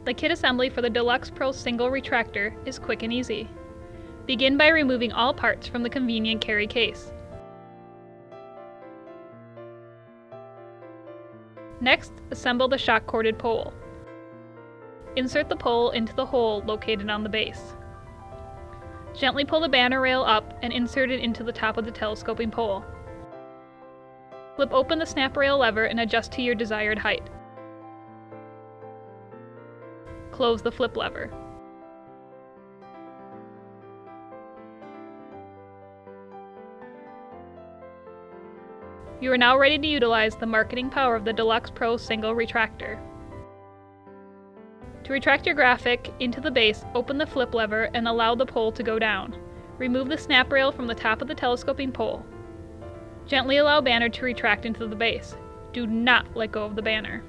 The kit assembly for the Deluxe Pro single retractor is quick and easy. Begin by removing all parts from the convenient carry case. Next, assemble the shock-corded pole. Insert the pole into the hole located on the base. Gently pull the banner rail up and insert it into the top of the telescoping pole. Flip open the snap rail lever and adjust to your desired height. Close the flip lever. You are now ready to utilize the marketing power of the Deluxe Pro single retractor. To retract your graphic into the base, open the flip lever and allow the pole to go down. Remove the snap rail from the top of the telescoping pole. Gently allow banner to retract into the base. Do not let go of the banner.